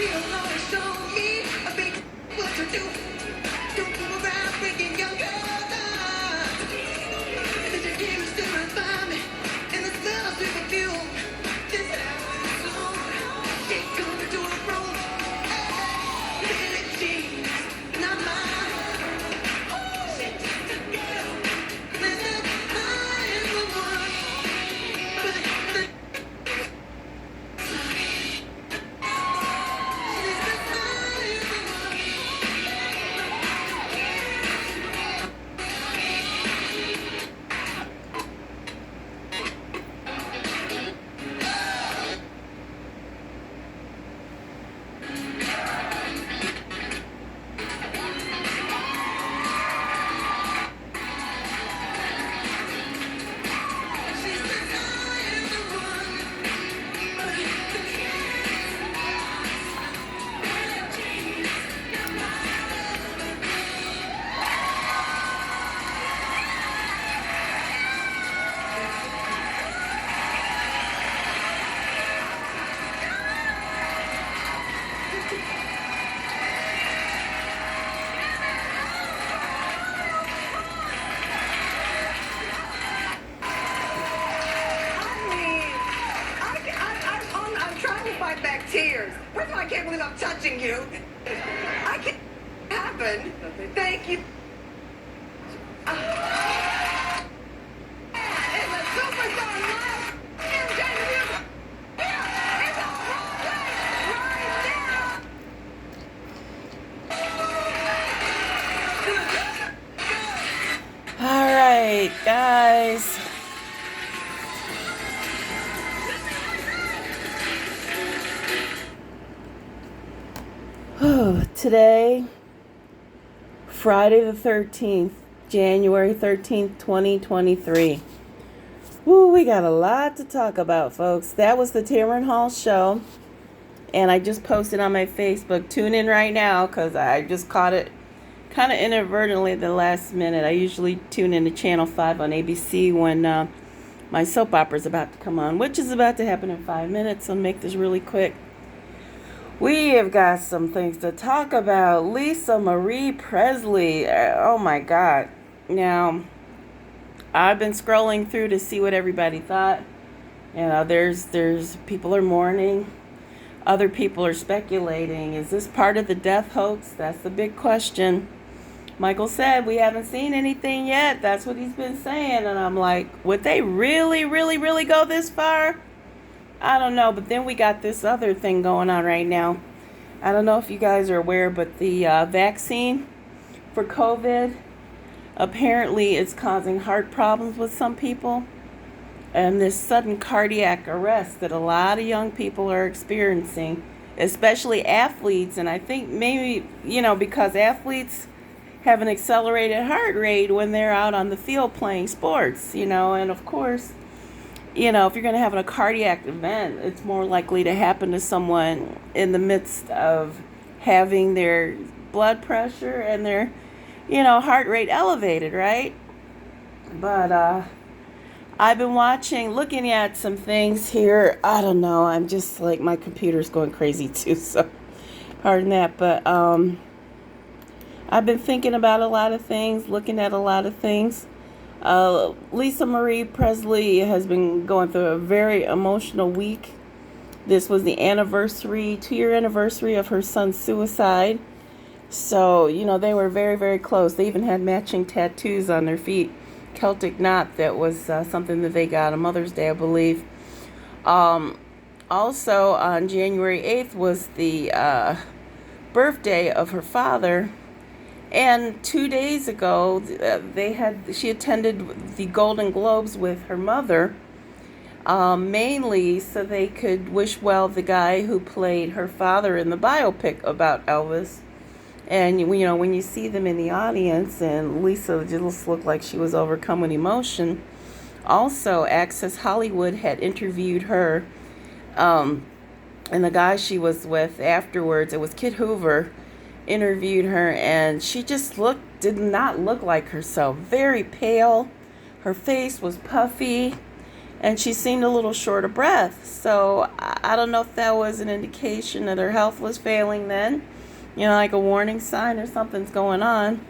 He'll always show me a big what to do. Don't move around breaking your girls up. There's a king still inside me, and the smell of sweet perfume. This happens soon. She's gonna do it wrong. Billie Jean, not mine. She's just a girl. Listen, I am the one. But I'm trying to fight back tears. First of all, I can't believe I'm touching you. I can't happen. Thank you. It's a superstar live. Entertainment music. Here, it's on Broadway right now. All right, guys. Today, Friday the 13th, January 13th, 2023. Woo, we got a lot to talk about, folks. That was the Tamron Hall show, and I just posted on my Facebook. Tune in right now, because I just caught it kind of inadvertently at the last minute. I usually tune into Channel 5 on ABC when my soap opera is about to come on, which is about to happen in 5 minutes. I'll make this really quick. We have got some things to talk about. Lisa Marie Presley. Oh my God. Now, I've been scrolling through to see what everybody thought. You know, there's people are mourning. Other people are speculating. Is this part of the death hoax? That's the big question. Michael said, we haven't seen anything yet. That's what he's been saying. And I'm like, would they really, really, really go this far? I don't know, but then we got this other thing going on right now. I don't know if you guys are aware, but the vaccine for COVID, apparently it's causing heart problems with some people. And this sudden cardiac arrest that a lot of young people are experiencing, especially athletes. And I think maybe, because athletes have an accelerated heart rate when they're out on the field playing sports, and of course, if you're going to have a cardiac event, it's more likely to happen to someone in the midst of having their blood pressure and their, heart rate elevated, right? But I've been looking at some things here. I don't know. I'm just like, my computer's going crazy too, so pardon that. But I've been thinking about a lot of things, looking at a lot of things. Lisa Marie Presley has been going through a very emotional week. This was the 2-year anniversary of her son's suicide. So, they were very, very close. They even had matching tattoos on their feet. Celtic knot, that was something that they got on Mother's Day, I believe. Also, on January 8th was the birthday of her father. And 2 days ago, she attended the Golden Globes with her mother, mainly so they could wish well the guy who played her father in the biopic about Elvis. And, when you see them in the audience, and Lisa just looked like she was overcome with emotion. Also, Access Hollywood had interviewed her, and the guy she was with afterwards, it was Kit Hoover, interviewed her, and she just did not look like herself. Very pale. Her face was puffy. and she seemed a little short of breath. So I don't know if that was an indication that her health was failing then, like a warning sign or something's going on.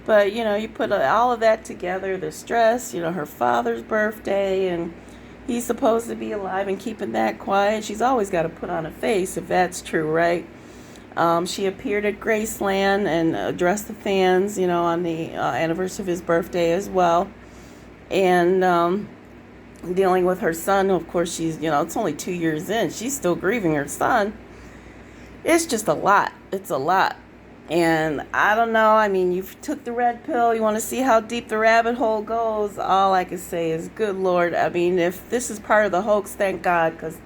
But, you put all of that together, the stress, her father's birthday, and he's supposed to be alive and keeping that quiet. She's always got to put on a face if that's true, right? She appeared at Graceland and addressed the fans, on the anniversary of his birthday as well. And dealing with her son, of course, she's, it's only 2 years in. She's still grieving her son. It's just a lot. It's a lot. And I don't know. I mean, you took the red pill. You want to see how deep the rabbit hole goes. All I can say is, good Lord. I mean, if this is part of the hoax, thank God, because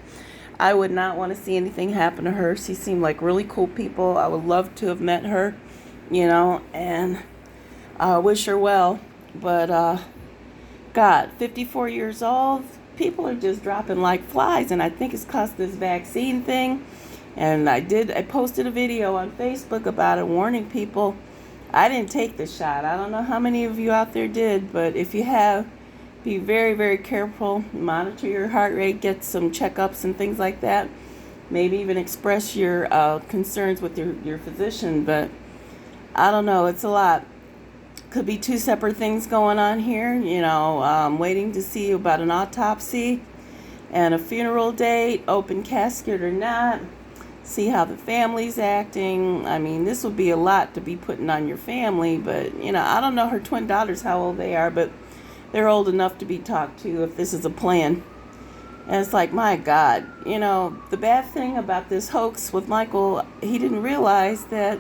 I would not want to see anything happen to her. She seemed like really cool people. I would love to have met her, and I wish her well. But, God, 54 years old, people are just dropping like flies. And I think it's caused this vaccine thing. And I posted a video on Facebook about it, warning people. I didn't take the shot. I don't know how many of you out there did, but if you have, be very, very careful. Monitor your heart rate, get some checkups and things like that. Maybe even express your concerns with your physician, but I don't know. It's a lot. Could be two separate things going on here. Waiting to see about an autopsy and a funeral date, open casket or not. See how the family's acting. I mean, this would be a lot to be putting on your family, but, I don't know her twin daughters, how old they are, but they're old enough to be talked to if this is a plan. And it's like, my God, the bad thing about this hoax with Michael, he didn't realize that,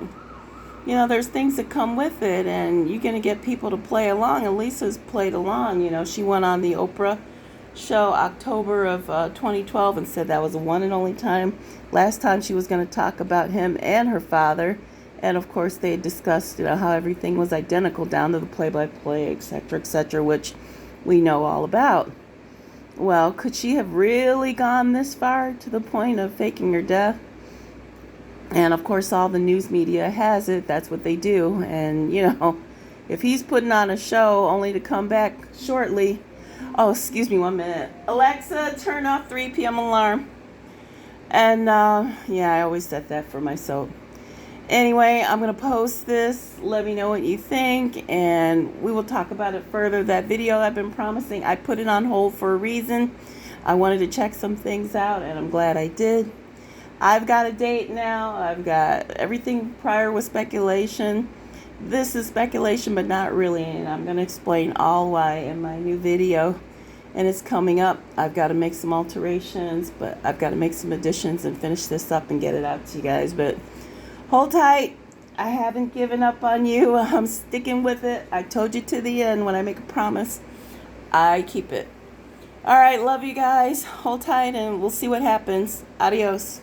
there's things that come with it, and you're going to get people to play along, and Lisa's played along. She went on the Oprah show October of 2012 and said that was the one and only time. Last time she was going to talk about him and her father, and of course they discussed how everything was identical down to the play-by-play, etc., which we know all about. Well, could she have really gone this far to the point of faking her death? And of course all the news media has it. That's what they do. And if he's putting on a show only to come back shortly. Oh, excuse me 1 minute. Alexa, turn off 3 p.m. alarm. And, I always set that for myself. Anyway, I'm going to post this. Let me know what you think, and we will talk about it further. That video I've been promising, I put it on hold for a reason. I wanted to check some things out, and I'm glad I did. I've got a date now. I've got everything prior was speculation. This is speculation, but not really, and I'm going to explain all why in my new video. And it's coming up. I've got to make some alterations, but I've got to make some additions and finish this up and get it out to you guys. But hold tight. I haven't given up on you. I'm sticking with it. I told you to the end. When I make a promise, I keep it. All right, love you guys. Hold tight, and we'll see what happens. Adios.